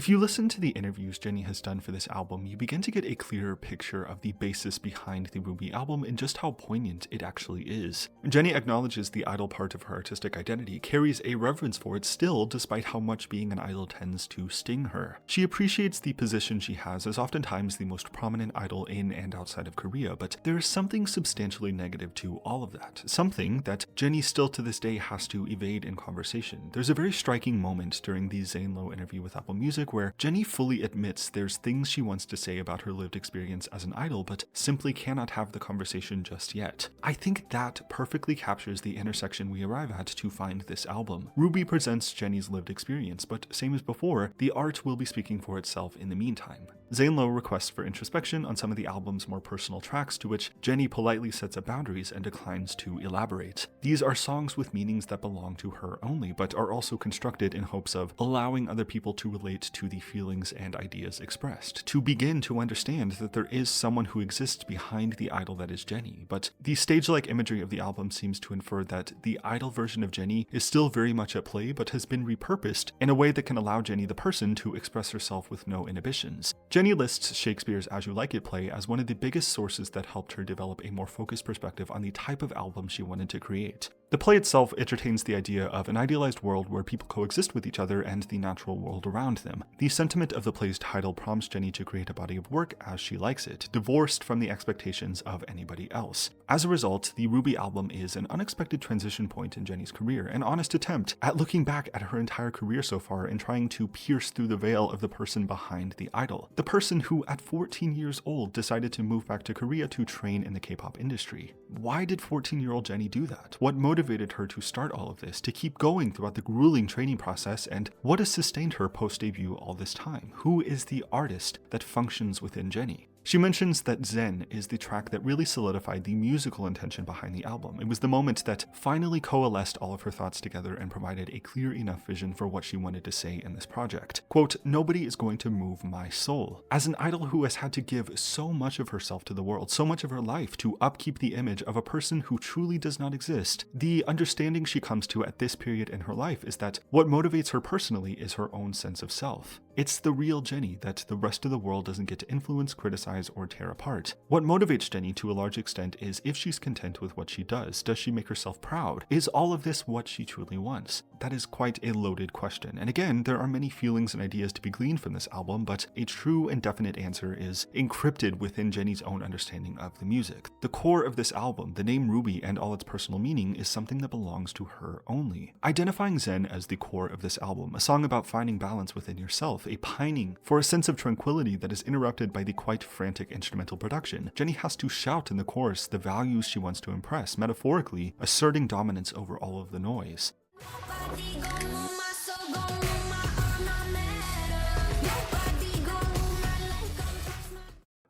If you listen to the interviews JENNIE has done for this album, you begin to get a clearer picture of the basis behind the WHOOOOO album and just how poignant it actually is. JENNIE acknowledges the idol part of her artistic identity, carries a reverence for it still despite how much being an idol tends to sting her. She appreciates the position she has as oftentimes the most prominent idol in and outside of Korea, but there is something substantially negative to all of that, something that JENNIE still to this day has to evade in conversation. There's a very striking moment during the ZANE interview with Apple Music where JENNIE fully admits there's things she wants to say about her lived experience as an idol, but simply cannot have the conversation just yet. I think that perfectly captures the intersection we arrive at to find this album. Ruby presents JENNIE's lived experience, but same as before, the art will be speaking for itself in the meantime. ZANE requests for introspection on some of the album's more personal tracks, to which JENNIE politely sets up boundaries and declines to elaborate. These are songs with meanings that belong to her only, but are also constructed in hopes of allowing other people to relate to the feelings and ideas expressed, to begin to understand that there is someone who exists behind the idol that is JENNIE. But the stage-like imagery of the album seems to infer that the idol version of JENNIE is still very much at play, but has been repurposed in a way that can allow JENNIE the person to express herself with no inhibitions. JENNIE lists Shakespeare's As You Like It play as one of the biggest sources that helped her develop a more focused perspective on the type of album she wanted to create. The play itself entertains the idea of an idealized world where people coexist with each other and the natural world around them. The sentiment of the play's title prompts JENNIE to create a body of work as she likes it, divorced from the expectations of anybody else. As a result, the WHOOOOO album is an unexpected transition point in JENNIE's career, an honest attempt at looking back at her entire career so far and trying to pierce through the veil of the person behind the idol. The person who, at 14 years old, decided to move back to Korea to train in the K-pop industry. Why did 14-year-old JENNIE do that? What motivated her to start all of this, to keep going throughout the grueling training process, and what has sustained her post-debut all this time? Who is the artist that functions within JENNIE? She mentions that Zen is the track that really solidified the musical intention behind the album. It was the moment that finally coalesced all of her thoughts together and provided a clear enough vision for what she wanted to say in this project. Quote, "Nobody is going to move my soul." As an idol who has had to give so much of herself to the world, so much of her life to upkeep the image of a person who truly does not exist, the understanding she comes to at this period in her life is that what motivates her personally is her own sense of self. It's the real JENNIE that the rest of the world doesn't get to influence, criticize, or tear apart. What motivates JENNIE to a large extent is if she's content with what she does. Does she make herself proud? Is all of this what she truly wants? That is quite a loaded question. And again, there are many feelings and ideas to be gleaned from this album, but a true and definite answer is encrypted within JENNIE's own understanding of the music. The core of this album, the name Ruby and all its personal meaning, is something that belongs to her only. Identifying Zen as the core of this album, a song about finding balance within yourself, a pining for a sense of tranquility that is interrupted by the quite frantic instrumental production. JENNIE has to shout in the chorus the values she wants to impress, metaphorically asserting dominance over all of the noise.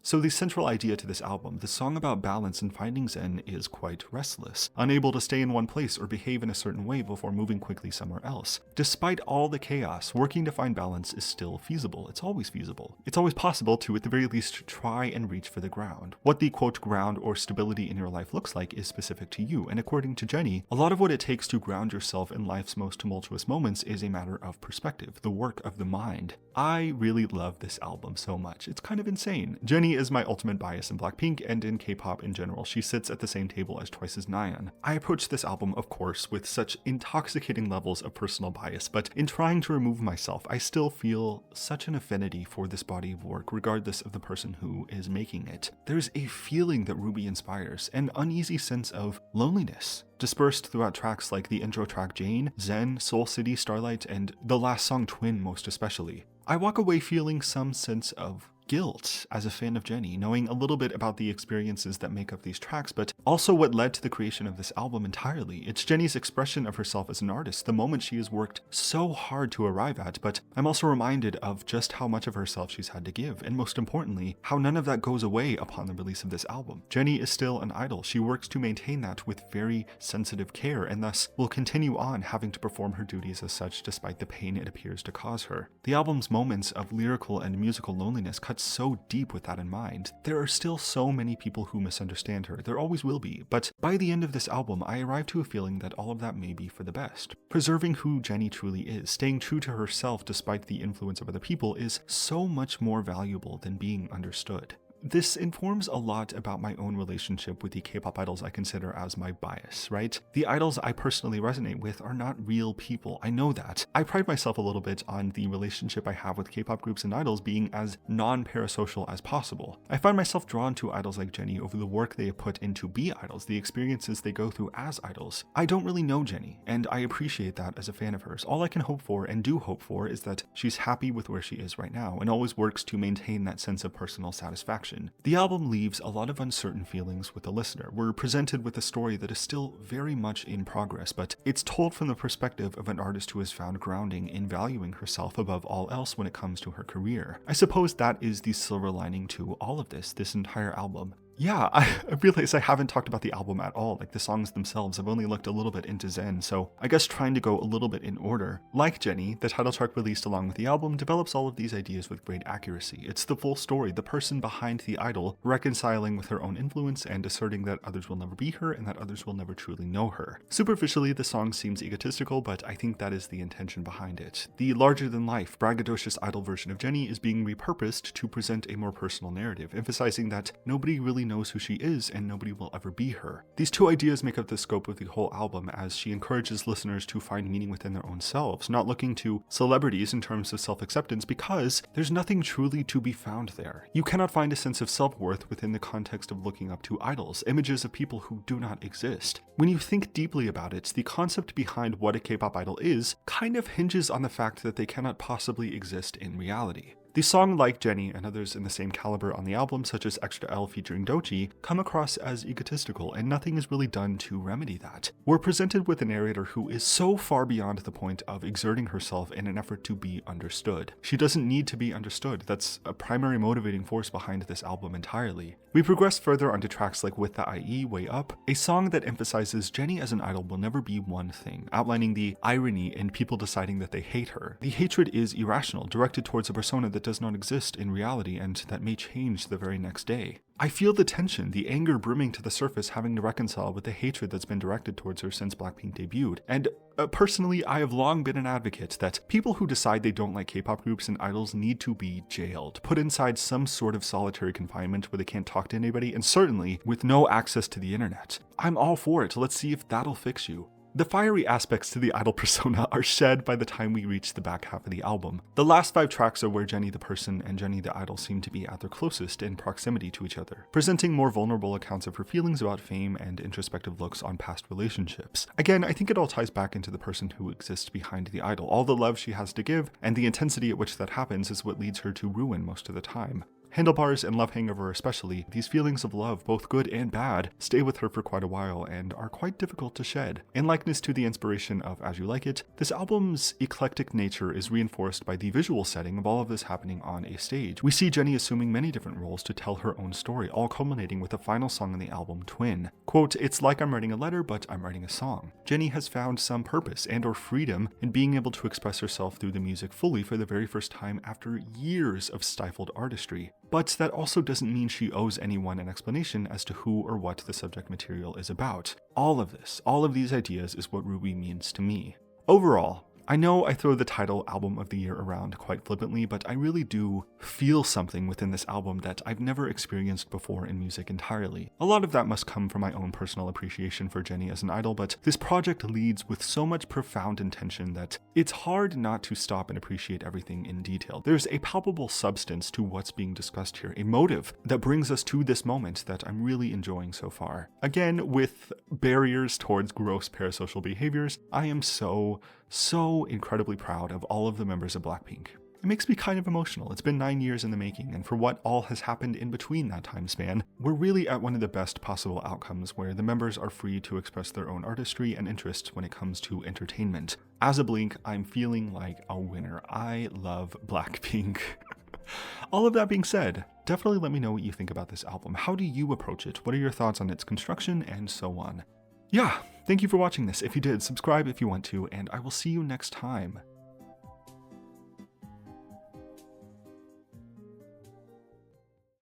So the central idea to this album, the song about balance and finding Zen, is quite restless, unable to stay in one place or behave in a certain way before moving quickly somewhere else. Despite all the chaos, working to find balance is still feasible. It's always feasible. It's always possible to, at the very least, try and reach for the ground. What the quote ground or stability in your life looks like is specific to you, and according to JENNIE, a lot of what it takes to ground yourself in life's most tumultuous moments is a matter of perspective, the work of the mind. I really love this album so much. It's kind of insane. JENNIE is my ultimate bias in Blackpink and in K-pop in general. She sits at the same table as Twice's Nayeon. I approach this album, of course, with such intoxicating levels of personal bias, but in trying to remove myself, I still feel such an affinity for this body of work, regardless of the person who is making it. There's a feeling that Ruby inspires, an uneasy sense of loneliness, dispersed throughout tracks like the intro track Jane, Zen, Soul City, Starlight, and the last song Twin most especially. I walk away feeling some sense of guilt as a fan of JENNIE, knowing a little bit about the experiences that make up these tracks, but also what led to the creation of this album entirely. It's JENNIE's expression of herself as an artist, the moment she has worked so hard to arrive at, but I'm also reminded of just how much of herself she's had to give, and most importantly, how none of that goes away upon the release of this album. JENNIE is still an idol. She works to maintain that with very sensitive care, and thus will continue on having to perform her duties as such despite the pain it appears to cause her. The album's moments of lyrical and musical loneliness cut cuts so deep with that in mind. There are still so many people who misunderstand her, there always will be, but by the end of this album, I arrive to a feeling that all of that may be for the best. Preserving who Jennie truly is, staying true to herself despite the influence of other people, is so much more valuable than being understood. This informs a lot about my own relationship with the K-pop idols I consider as my bias, right? The idols I personally resonate with are not real people, I know that. I pride myself a little bit on the relationship I have with K-pop groups and idols being as non-parasocial as possible. I find myself drawn to idols like Jennie over the work they have put into be idols, the experiences they go through as idols. I don't really know Jennie, and I appreciate that as a fan of hers. All I can hope for, and do hope for, is that she's happy with where she is right now, and always works to maintain that sense of personal satisfaction. The album leaves a lot of uncertain feelings with the listener. We're presented with a story that is still very much in progress, but it's told from the perspective of an artist who has found grounding in valuing herself above all else when it comes to her career. I suppose that is the silver lining to all of this entire album. Yeah, I realize I haven't talked about the album at all, like the songs themselves. I've only looked a little bit into Zen, so I guess trying to go a little bit in order. Like Jennie, the title track released along with the album develops all of these ideas with great accuracy. It's the full story, the person behind the idol reconciling with her own influence and asserting that others will never be her and that others will never truly know her. Superficially, the song seems egotistical, but I think that is the intention behind it. The larger-than-life, braggadocious idol version of Jennie is being repurposed to present a more personal narrative, emphasizing that nobody really knows who she is and nobody will ever be her. These two ideas make up the scope of the whole album, as she encourages listeners to find meaning within their own selves, not looking to celebrities in terms of self-acceptance, because there's nothing truly to be found there. You cannot find a sense of self-worth within the context of looking up to idols, images of people who do not exist. When you think deeply about it, the concept behind what a K-pop idol is kind of hinges on the fact that they cannot possibly exist in reality. The song Like Jennie and others in the same caliber on the album, such as Extra L featuring Doechii, come across as egotistical, and nothing is really done to remedy that. We're presented with a narrator who is so far beyond the point of exerting herself in an effort to be understood. She doesn't need to be understood. That's a primary motivating force behind this album entirely. We progress further onto tracks like With the IE, Way Up, a song that emphasizes Jennie as an idol will never be one thing, outlining the irony in people deciding that they hate her. The hatred is irrational, directed towards a persona that does not exist in reality and that may change the very next day. I feel the tension, the anger brimming to the surface, having to reconcile with the hatred that's been directed towards her since Blackpink debuted. And personally, I have long been an advocate that people who decide they don't like K-pop groups and idols need to be jailed, put inside some sort of solitary confinement where they can't talk to anybody, and certainly with no access to the internet. I'm all for it. Let's see if that'll fix you. The fiery aspects to the idol persona are shed by the time we reach the back half of the album. The last 5 tracks are where Jennie the person and Jennie the idol seem to be at their closest in proximity to each other, presenting more vulnerable accounts of her feelings about fame and introspective looks on past relationships. Again, I think it all ties back into the person who exists behind the idol. All the love she has to give, and the intensity at which that happens is what leads her to ruin most of the time. Handlebars and Love Hangover especially, these feelings of love, both good and bad, stay with her for quite a while and are quite difficult to shed. In likeness to the inspiration of As You Like It, this album's eclectic nature is reinforced by the visual setting of all of this happening on a stage. We see Jennie assuming many different roles to tell her own story, all culminating with the final song on the album, Twin. Quote, "It's like I'm writing a letter, but I'm writing a song." Jennie has found some purpose and or freedom in being able to express herself through the music fully for the very first time after years of stifled artistry. But that also doesn't mean she owes anyone an explanation as to who or what the subject material is about. All of these ideas is what WHOOOOO means to me. Overall, I know I throw the title Album of the Year around quite flippantly, but I really do feel something within this album that I've never experienced before in music entirely. A lot of that must come from my own personal appreciation for Jennie as an idol, but this project leads with so much profound intention that it's hard not to stop and appreciate everything in detail. There's a palpable substance to what's being discussed here, a motive that brings us to this moment that I'm really enjoying so far. Again, with barriers towards gross parasocial behaviors, I am so incredibly proud of all of the members of Blackpink. It makes me kind of emotional. It's been 9 years in the making, and for what all has happened in between that time span, we're really at one of the best possible outcomes where the members are free to express their own artistry and interests when it comes to entertainment. As a Blink, I'm feeling like a winner. I love Blackpink. All of that being said, definitely let me know what you think about this album. How do you approach it? What are your thoughts on its construction and so on? Yeah, thank you for watching this. If you did, subscribe if you want to, and I will see you next time.